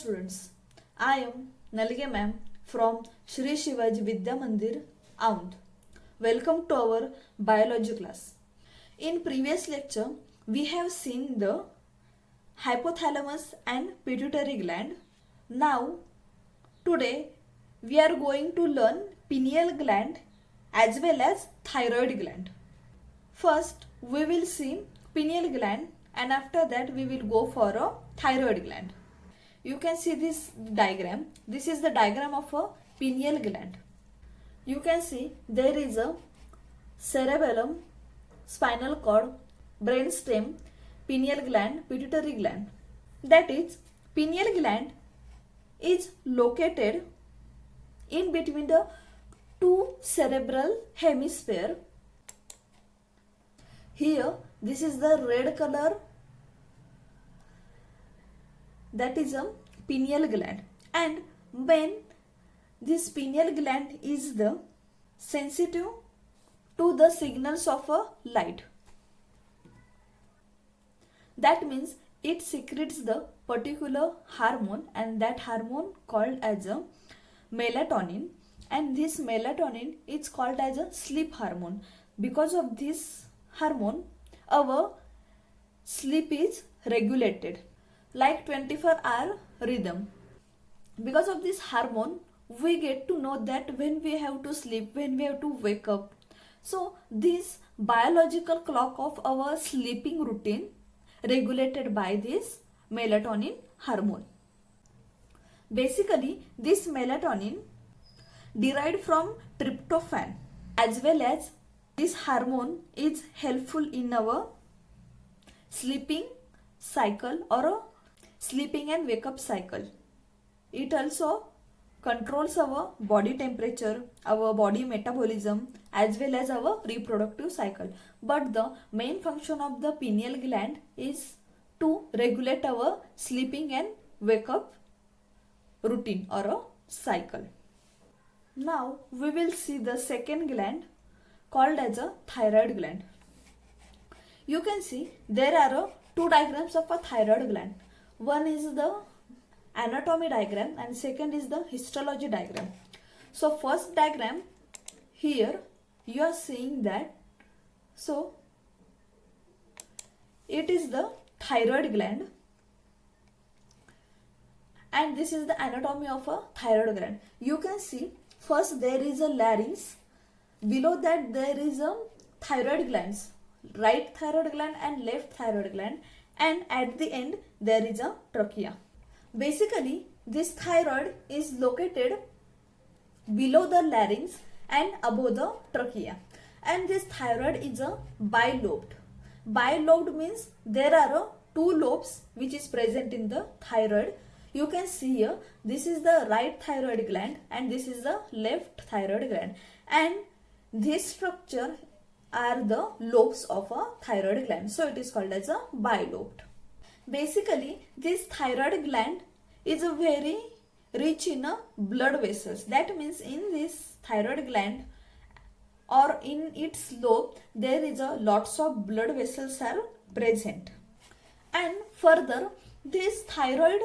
students. I am Nalige ma'am from Shri Shivaji Vidya Mandir, Aund. Welcome to our biology class. In previous lecture, we have seen the hypothalamus and pituitary gland. Now, today we are going to learn pineal gland as well as thyroid gland. First, we will see pineal gland and after that we will go for a thyroid gland. You can see this diagram. This is the diagram of a pineal gland. You can see there is a cerebellum, spinal cord, brainstem, pineal gland, pituitary gland. That is, pineal gland is located in between the two cerebral hemisphere. Here, this is the red color, that is a pineal gland, and when this pineal gland is the sensitive to the signals of a light. That means it secretes the particular hormone, and that hormone called as a melatonin, and this melatonin is called as a sleep hormone. Because of this hormone, our sleep is regulated like 24-hour rhythm. Because of this hormone, we get to know that when we have to sleep, when we have to wake up. So this biological clock of our sleeping routine regulated by this melatonin hormone. Basically, this melatonin derived from tryptophan, as well as this hormone is helpful in our sleeping cycle or a sleeping and wake up cycle. It also controls our body temperature, our body metabolism, as well as our reproductive cycle. But the main function of the pineal gland is to regulate our sleeping and wake up routine or a cycle. Now we will see the second gland called as a thyroid gland. You can see there are two diagrams of a thyroid gland. One is the anatomy diagram and second is the histology diagram. So first diagram, here you are seeing that, so it is the thyroid gland, and this is the anatomy of a thyroid gland. You can see first there is a larynx, below that there is a thyroid glands, right thyroid gland and left thyroid gland, and at the end there is a trachea. Basically, this thyroid is located below the larynx and above the trachea, and this thyroid is a bilobed. Bilobed means there are two lobes which is present in the thyroid. You can see here, this is the right thyroid gland and this is the left thyroid gland, and this structure are the lobes of a thyroid gland, so it is called as a bilobed. Basically, this thyroid gland is a very rich in blood vessels. That means in this thyroid gland or in its lobe there is a lots of blood vessels are present, and further these thyroid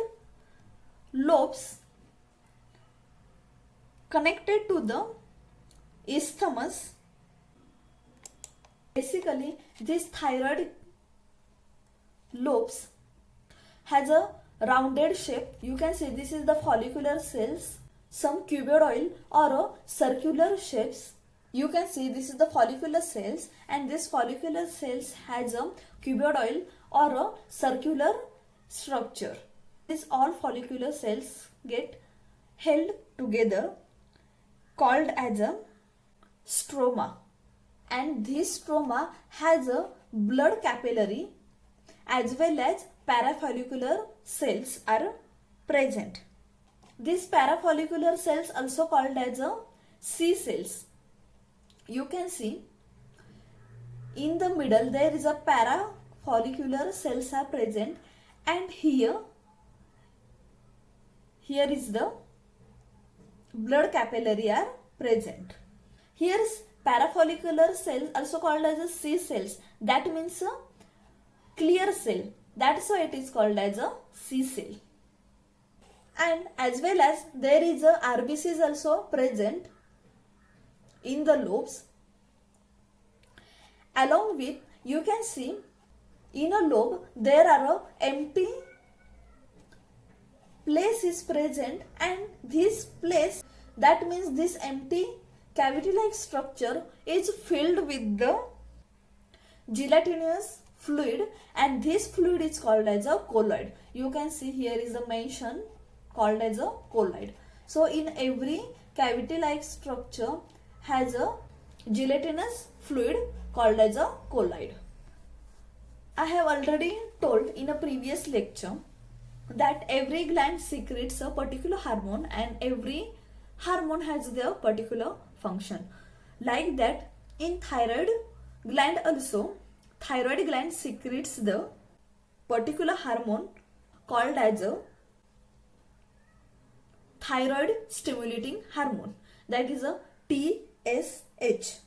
lobes connected to the isthmus. Basically, this thyroid lobes has a rounded shape. You can see this is the follicular cells, some cuboidal or a circular shapes. You can see this is the follicular cells, and this follicular cells has a cuboidal or a circular structure. These all follicular cells get held together called as a stroma, and this stroma has a blood capillary as well as parafollicular cells are present. These parafollicular cells also called as a C cells. You can see in the middle there is a parafollicular cells are present, and here is the blood capillary are present. Here is parafollicular cells also called as a C cells. That means a clear cell. That's why it is called as a C cell. And as well as there is a RBCs also present in the lobes. Along with, you can see in a lobe there are a empty place is present, and this place, that means this empty cavity like structure is filled with the gelatinous fluid, and this fluid is called as a colloid. You can see here is a mention called as a colloid. So in every cavity like structure has a gelatinous fluid called as a colloid. I have already told in a previous lecture that every gland secretes a particular hormone, and every hormone has their particular function. Like that, in thyroid gland also, thyroid gland secretes the particular hormone called as a thyroid stimulating hormone, that is a TSH.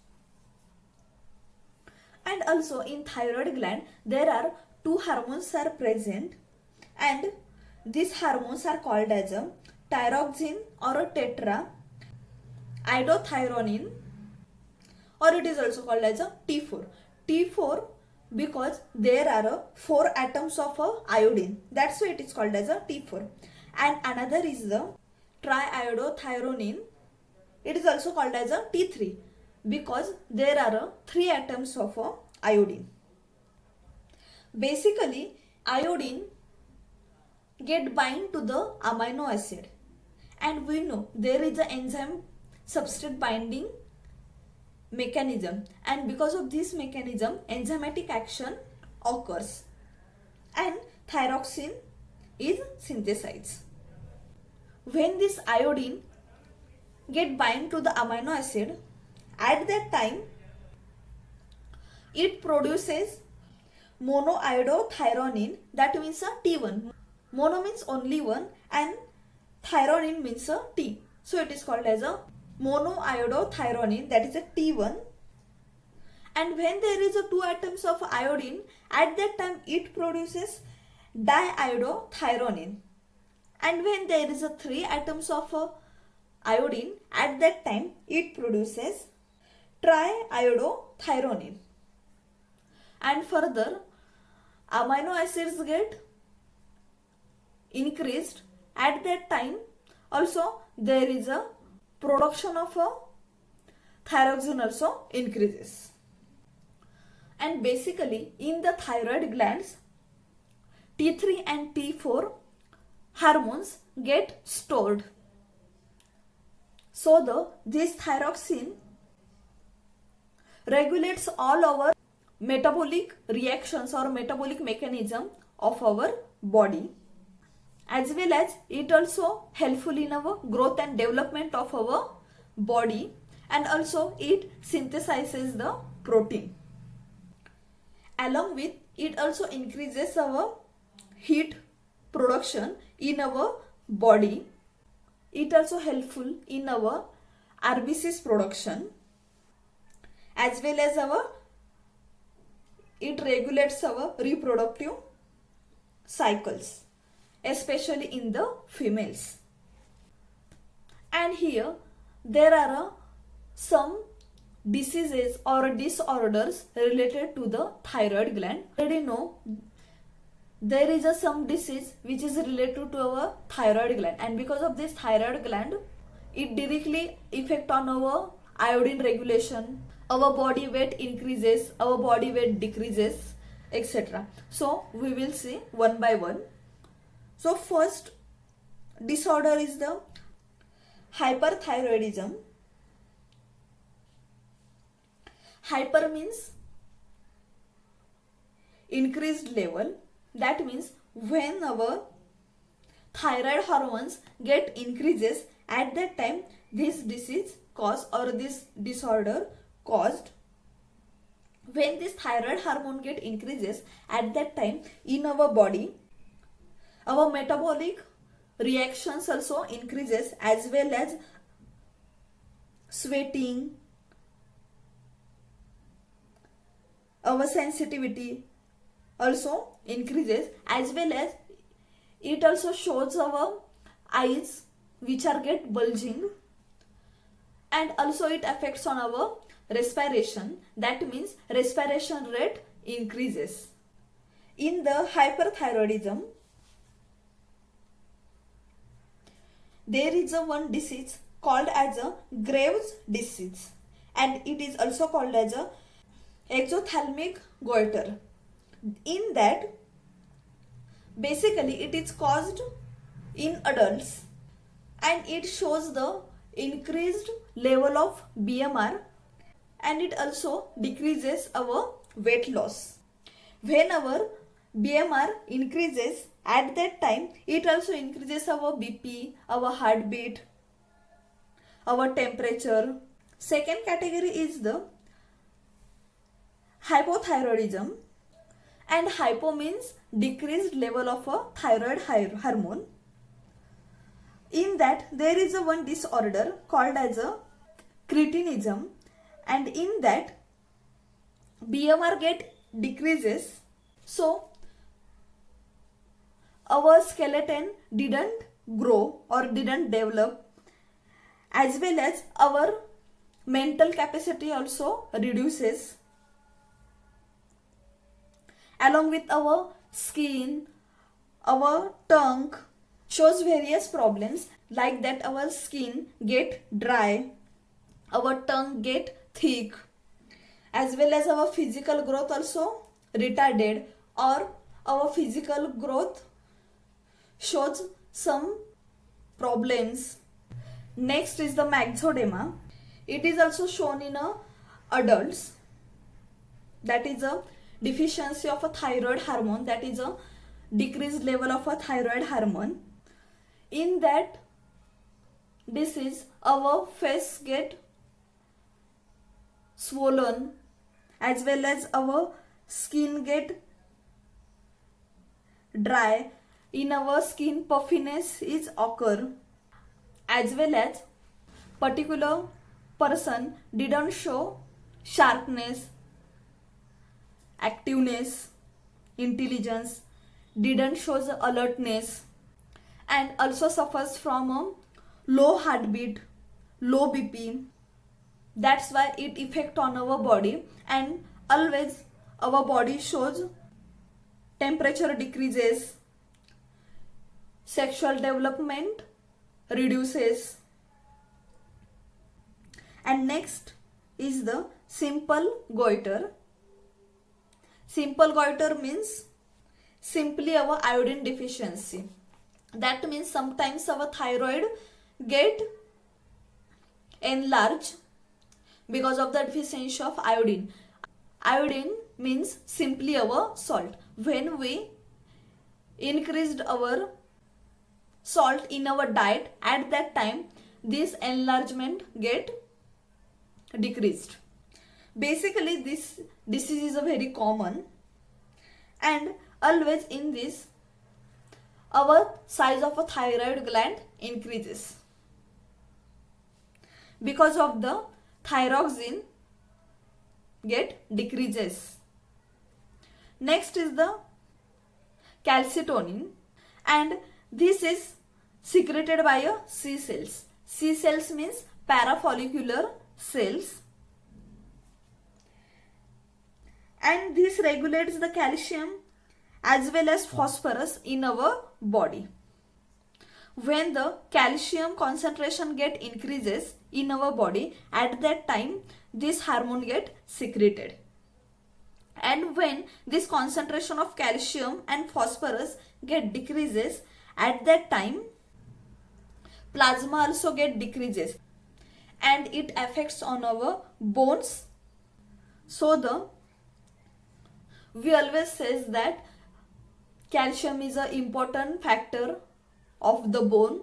And also in thyroid gland there are two hormones are present, and these hormones are called as a thyroxine or a tetraiodothyronine, or it is also called as a T4. T4 because there are 4 atoms of iodine, that's why it is called as a T4. And another is the triiodothyronine, it is also called as a T3 because there are 3 atoms of iodine. Basically, iodine get bind to the amino acid, and we know there is an enzyme substrate binding mechanism, and because of this mechanism enzymatic action occurs and thyroxine is synthesized. When this iodine get bind to the amino acid, at that time it produces monoiodothyronine, that means a T1. Mono means only one and thyronine means a T. So it is called as a monoiodothyronine, that is a T1. And when there is a 2 atoms of iodine, at that time it produces diiodothyronine. And when there is a 3 atoms of iodine, at that time it produces triiodothyronine. And further, amino acids get increased, at that time also there is a production of a thyroxine also increases. And basically in the thyroid glands, T3 and T4 hormones get stored. So this thyroxine regulates all our metabolic reactions or metabolic mechanism of our body, as well as it also helpful in our growth and development of our body, and also it synthesizes the protein. Along with it also increases our heat production in our body. It also helpful in our RBCs production, as well as it regulates our reproductive cycles, especially in the females. And here there are some diseases or disorders related to the thyroid gland. Already know there is some disease which is related to our thyroid gland, and because of this thyroid gland, it directly affect on our iodine regulation, our body weight increases, our body weight decreases, etc. So we will see one by one. So first disorder is the hyperthyroidism. Hyper means increased level. That means when our thyroid hormones get increases, at that time this disease caused or this disorder caused. When this thyroid hormone get increases, at that time in our body our metabolic reactions also increases, as well as sweating, our sensitivity also increases, as well as it also shows our eyes which are get bulging, and also it affects on our respiration. That means respiration rate increases. In the hyperthyroidism, there is a one disease called as a Graves disease, and it is also called as a exothalamic goiter. In that, basically it is caused in adults, and it shows the increased level of BMR, and it also decreases our weight loss. When our BMR increases, at that time it also increases our BP, our heartbeat, our temperature. Second category is the hypothyroidism, and hypo means decreased level of a thyroid hormone. In that, there is a one disorder called as a cretinism, and in that BMR get decreases, so our skeleton didn't grow or didn't develop, as well as our mental capacity also reduces, along with our skin, our tongue shows various problems, like that our skin get dry, our tongue get thick, as well as our physical growth also retarded, or our physical growth shows some problems. Next is the myxedema. It is also shown in adults. That is a deficiency of a thyroid hormone, that is a decreased level of a thyroid hormone. In that disease, our face get swollen, as well as our skin get dry. In our skin, puffiness is occur, as well as particular person didn't show sharpness, activeness, intelligence, didn't show the alertness, and also suffers from a low heartbeat, low BP. That's why it affect on our body, and always our body shows temperature decreases, sexual development reduces. And next is the simple goiter. Simple goiter means simply our iodine deficiency. That means sometimes our thyroid get enlarged because of the deficiency of iodine. Iodine means simply our salt. When we increased our salt in our diet, at that time this enlargement get decreased. Basically this disease is a very common, and always in this our size of a thyroid gland increases because of the thyroxine get decreases. Next is the calcitonin, and this is secreted by a C cells. C cells means parafollicular cells, and this regulates the calcium as well as phosphorus in our body. When the calcium concentration get increases in our body, at that time this hormone get secreted, and when this concentration of calcium and phosphorus get decreases, at that time plasma also get decreases, and it affects on our bones. So we always says that calcium is an important factor of the bone.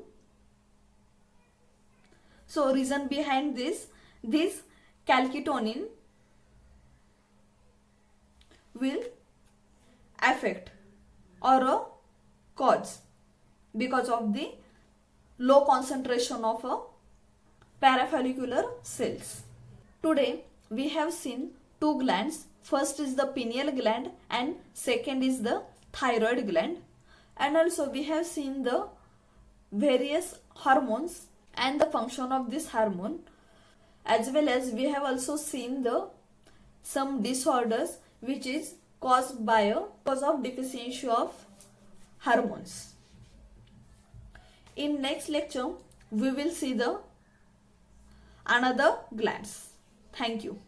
So reason behind this calcitonin will affect or a cause because of the low concentration of a parafollicular cells. Today we have seen two glands. First is the pineal gland and second is the thyroid gland, and also we have seen the various hormones and the function of this hormone, as well as we have also seen the some disorders which is caused by a cause of deficiency of hormones. In next lecture we will see the another glands. Thank you.